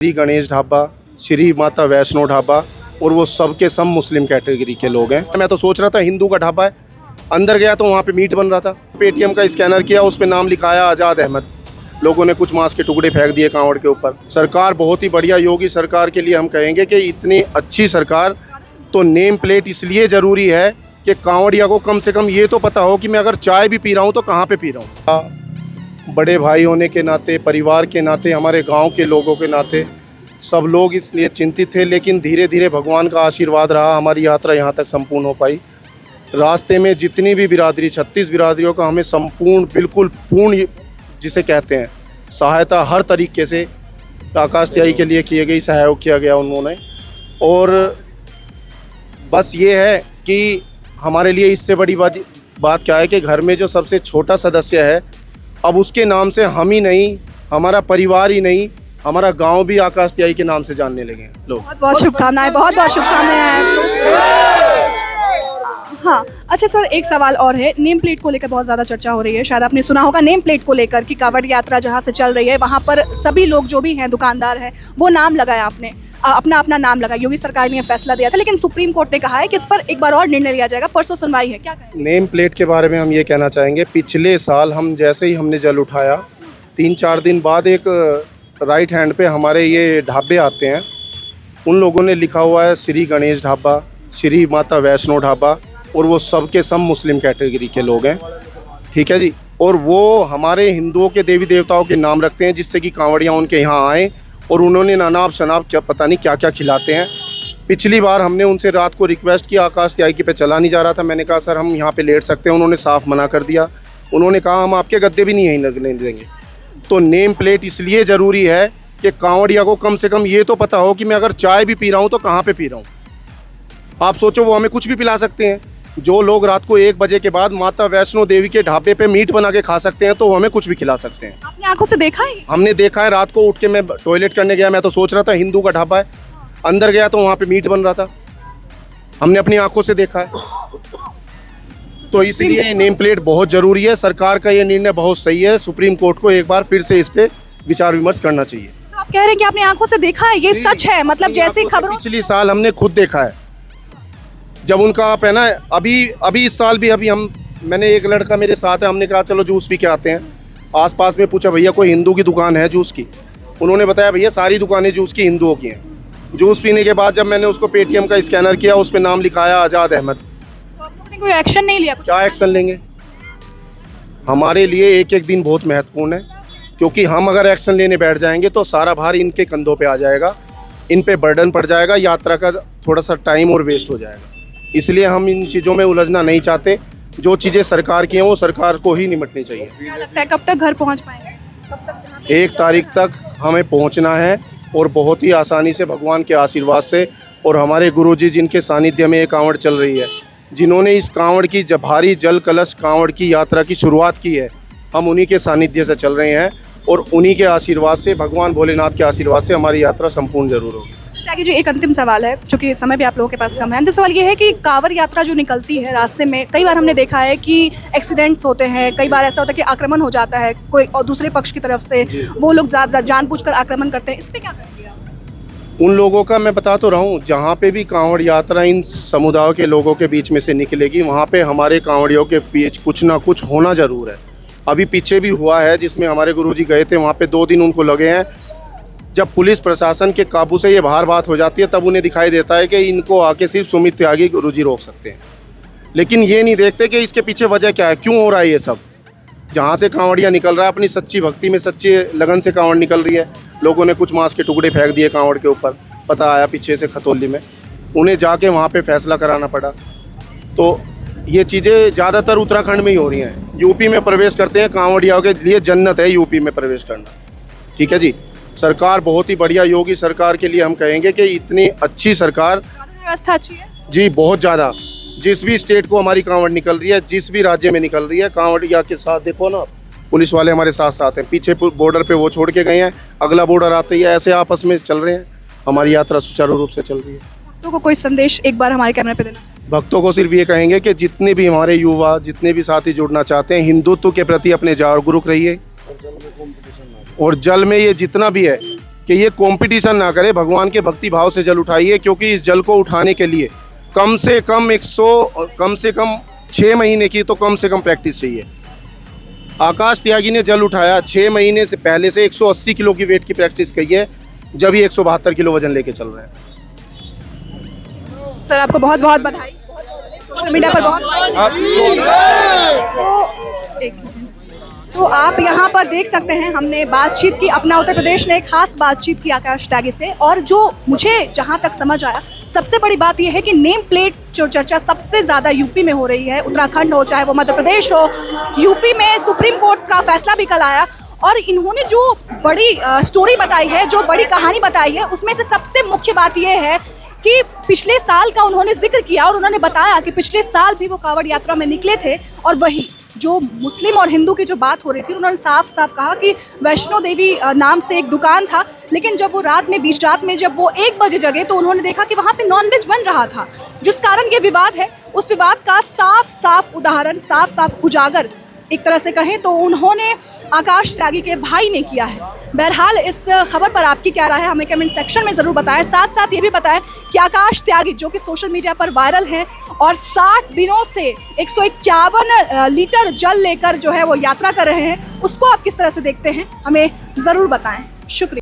श्री गणेश ढाबा, श्री माता वैष्णो ढाबा, और वो सब के सब मुस्लिम कैटेगरी के लोग हैं। मैं तो सोच रहा था हिंदू का ढाबा है, अंदर गया तो वहाँ पे मीट बन रहा था। पेटीएम का स्कैनर किया, उस पे नाम लिखाया आज़ाद अहमद। लोगों ने कुछ मांस के टुकड़े फेंक दिए कांवड़ के ऊपर। सरकार बहुत ही बढ़िया, योगी सरकार के लिए हम कहेंगे कि इतनी अच्छी सरकार। तो नेम प्लेट इसलिए ज़रूरी है कि कांवड़िया को कम से कम ये तो पता हो कि मैं अगर चाय भी पी रहा हूँ तो कहाँ पे पी रहा हूँ। बड़े भाई होने के नाते, परिवार के नाते, हमारे गांव के लोगों के नाते सब लोग इसलिए चिंतित थे, लेकिन धीरे धीरे भगवान का आशीर्वाद रहा, हमारी यात्रा यहाँ तक संपूर्ण हो पाई। रास्ते में जितनी भी बिरादरी, 36 बिरादरियों का हमें संपूर्ण, बिल्कुल पूर्ण जिसे कहते हैं, सहायता हर तरीके से आकाश त्यागी के लिए किए गई, सहयोग किया गया उन्होंने। और बस ये है कि हमारे लिए इससे बड़ी बात क्या है कि घर में जो सबसे छोटा सदस्य है, अब उसके नाम से हम ही नहीं, हमारा परिवार ही नहीं, हमारा गांव भी आकाश त्यागी के नाम से जानने लगे हैं लोग। बहुत बहुत शुभकामनाएं, बहुत बहुत शुभकामनाएं आपको। हाँ, अच्छा सर, एक सवाल और है। नेम प्लेट को लेकर बहुत ज़्यादा चर्चा हो रही है, शायद आपने सुना होगा नेम प्लेट को लेकर कि कांवड़ यात्रा जहाँ से चल रही है वहाँ पर सभी लोग जो भी हैं, दुकानदार हैं, वो नाम लगाया, आपने अपना नाम लगा। योगी सरकार ने यह फैसला दिया था, लेकिन सुप्रीम कोर्ट ने कहा है कि इस पर एक बार और निर्णय लिया जाएगा। परसों सुनवाई है, क्या कहें? नेम प्लेट के बारे में हम ये कहना चाहेंगे, पिछले साल हम जैसे ही हमने जल उठाया, 3-4 दिन बाद एक राइट हैंड पे हमारे ये ढाबे आते हैं, उन लोगों ने लिखा हुआ है श्री गणेश ढाबा, श्री माता वैष्णो ढाबा, और वो सब के सब मुस्लिम कैटेगरी के लोग हैं, ठीक है जी। और वो हमारे हिंदुओं के देवी देवताओं के नाम रखते हैं, जिससे कि कांवड़ियाँ उनके यहाँ आएँ, और उन्होंने नानाब शनाब क्या पता नहीं क्या क्या खिलाते हैं। पिछली बार हमने उनसे रात को रिक्वेस्ट किया, आकाश त्यागी पे चला नहीं जा रहा था, मैंने कहा सर हम यहाँ पे लेट सकते हैं, उन्होंने साफ मना कर दिया। उन्होंने कहा हम आपके गद्दे भी नहीं यहीं लगने देंगे। तो नेम प्लेट इसलिए ज़रूरी है कि कांवड़िया को कम से कम ये तो पता हो कि मैं अगर चाय भी पी रहा हूँ तो कहाँ पे पी रहा हूँ। आप सोचो, वो हमें कुछ भी पिला सकते हैं। जो लोग रात को 1 बजे के बाद माता वैष्णो देवी के ढाबे पे मीट बना के खा सकते हैं, तो वो हमें कुछ भी खिला सकते हैं। आपने आंखों से देखा है? हमने देखा है। रात को उठ के मैं टॉयलेट करने गया, मैं तो सोच रहा था हिंदू का ढाबा है, अंदर गया तो वहाँ पे मीट बन रहा था। हमने अपनी आंखों से देखा है। तो इसलिए नेम प्लेट बहुत ज़रूरी है। सरकार का ये निर्णय बहुत सही है। सुप्रीम कोर्ट को एक बार फिर से इस पे विचार विमर्श करना चाहिए। तो आप कह रहे हैं कि आपने आंखों से देखा है, ये सच है? मतलब जैसे खबरों, पिछली साल हमने खुद देखा है, जब उनका आप है ना, अभी इस साल भी मैंने एक लड़का मेरे साथ है, हमने कहा चलो जूस पी के आते हैं। आसपास में पूछा भैया कोई हिंदू की दुकान है जूस की? उन्होंने बताया भैया सारी दुकानें जूस की हिंदुओं की हैं। जूस पीने के बाद जब मैंने उसको पेटीएम का स्कैनर किया, उस पर नाम लिखाया आज़ाद अहमद। तो आपने कोई एक्शन नहीं लिया? क्या एक्शन लेंगे? हमारे लिए एक एक दिन बहुत महत्वपूर्ण है, क्योंकि हम अगर एक्शन लेने बैठ जाएंगे तो सारा भार इनके कंधों पे आ जाएगा, इन पे बर्डन पड़ जाएगा, यात्रा का थोड़ा सा टाइम और वेस्ट हो जाएगा। इसलिए हम इन चीज़ों में उलझना नहीं चाहते। जो चीज़ें सरकार की हैं वो सरकार को ही निपटनी चाहिए। क्या लगता है कब तक घर पहुंच पाएंगे? कब तक? 1 तारीख तक हमें पहुंचना है, और बहुत ही आसानी से भगवान के आशीर्वाद से, और हमारे गुरुजी जिनके सानिध्य में ये कांवड़ चल रही है, जिन्होंने इस कांवड़ की भारी जल कलश कांवड़ की यात्रा की शुरुआत की है, हम उन्हीं के सानिध्य से चल रहे हैं, और उन्हीं के आशीर्वाद से, भगवान भोलेनाथ के आशीर्वाद से हमारी यात्रा संपूर्ण जरूर होगी। त्यागी जी, एक अंतिम सवाल है, चूंकि समय भी आप लोगों के पास कम है। अंतिम सवाल ये है कि कांवड़ यात्रा जो निकलती है, रास्ते में कई बार हमने देखा है कि एक्सीडेंट्स होते हैं, कई बार ऐसा होता है कि आक्रमण हो जाता है कोई और दूसरे पक्ष की तरफ से, वो लोग जानबूझकर आक्रमण करते हैं। इस पे क्या करेंगे आप? उन लोगों का मैं बता तो रहा हूँ, जहाँ पे भी कांवड़ यात्रा इन समुदायों के लोगों के बीच में से निकलेगी, वहाँ पे हमारे कांवड़ियों के बीच कुछ ना कुछ होना ज़रूर है। अभी पीछे भी हुआ है, जिसमें हमारे गुरुजी गए थे, वहाँ पे 2 दिन उनको लगे हैं। जब पुलिस प्रशासन के काबू से ये बाहर बात हो जाती है, तब उन्हें दिखाई देता है कि इनको आके सिर्फ सुमित त्यागी गुरुजी रोक सकते हैं। लेकिन ये नहीं देखते कि इसके पीछे वजह क्या है, क्यों हो रहा है ये सब। जहाँ से कांवड़िया निकल रहा है, अपनी सच्ची भक्ति में, सच्ची लगन से कांवड़ निकल रही है। लोगों ने कुछ मांस के टुकड़े फेंक दिए कांवड़ के ऊपर, पता आया पीछे से खतौली में, उन्हें जाके वहाँ पे फैसला कराना पड़ा। तो ये चीज़ें ज़्यादातर उत्तराखंड में ही हो रही हैं। यूपी में प्रवेश करते हैं, कांवड़ियाओं के लिए जन्नत है यूपी में प्रवेश करना, ठीक है जी। सरकार बहुत ही बढ़िया, योगी सरकार के लिए हम कहेंगे कि इतनी अच्छी सरकार, व्यवस्था अच्छी है जी, बहुत ज़्यादा। जिस भी स्टेट को हमारी कांवड़ निकल रही है, जिस भी राज्य में निकल रही है, कांवड़िया के साथ देखो ना, पुलिस वाले हमारे साथ साथ हैं। पीछे बॉर्डर पे वो छोड़ के गए हैं, अगला बॉर्डर आते ही ऐसे आपस में चल रहे हैं। हमारी यात्रा सुचारू रूप से चल रही है। भक्तों को कोई संदेश एक बार हमारे कैमरे पे देना? भक्तों को सिर्फ ये कहेंगे कि जितने भी हमारे युवा, जितने भी साथी जुड़ना चाहते हैं, हिंदुत्व के प्रति अपने जागरूक रहिए। और जल में ये जितना भी है कि ये कंपटीशन ना करे, भगवान के भक्ति भाव से जल उठाइए, क्योंकि इस जल को उठाने के लिए कम से कम 6 महीने की तो कम से कम प्रैक्टिस चाहिए। आकाश त्यागी ने जल उठाया 6 महीने से पहले से 180 किलो की वेट की प्रैक्टिस की है, जब ये 172 किलो वजन लेके चल रहे हैं। सर आपको बहुत बहुत बधाई, सोशल मीडिया पर बहुत एक सेकंड। तो आप यहाँ पर देख सकते हैं, हमने बातचीत की, अपना उत्तर प्रदेश ने खास बातचीत की आकाश त्यागी से, और जो मुझे जहाँ तक समझ आया सबसे बड़ी बात यह है कि नेम प्लेट जो चर्चा सबसे ज़्यादा यूपी में हो रही है, उत्तराखंड हो चाहे वो मध्य प्रदेश हो, यूपी में सुप्रीम कोर्ट का फैसला भी कल आया, और इन्होंने जो बड़ी स्टोरी बताई है, जो बड़ी कहानी बताई है, उसमें से सबसे मुख्य बात यह है कि पिछले साल का उन्होंने जिक्र किया, और उन्होंने बताया कि पिछले साल भी वो कांवड़ यात्रा में निकले थे, और वही जो मुस्लिम और हिंदू की जो बात हो रही थी, उन्होंने साफ साफ कहा कि वैष्णो देवी नाम से एक दुकान था, लेकिन जब वो रात में, बीच रात में जब वो 1 बजे जगे तो उन्होंने देखा कि वहाँ पे नॉनवेज बन रहा था, जिस कारण ये विवाद है, उस विवाद का साफ साफ उदाहरण, साफ साफ उजागर एक तरह से कहें तो उन्होंने आकाश त्यागी के भाई ने किया है। बहरहाल इस खबर पर आपकी क्या राय है, हमें कमेंट सेक्शन में ज़रूर बताएं। साथ साथ ये भी बताएं कि आकाश त्यागी जो कि सोशल मीडिया पर वायरल हैं और 60 दिनों से 151 लीटर जल लेकर जो है वो यात्रा कर रहे हैं, उसको आप किस तरह से देखते हैं, हमें ज़रूर बताएं। शुक्रिया।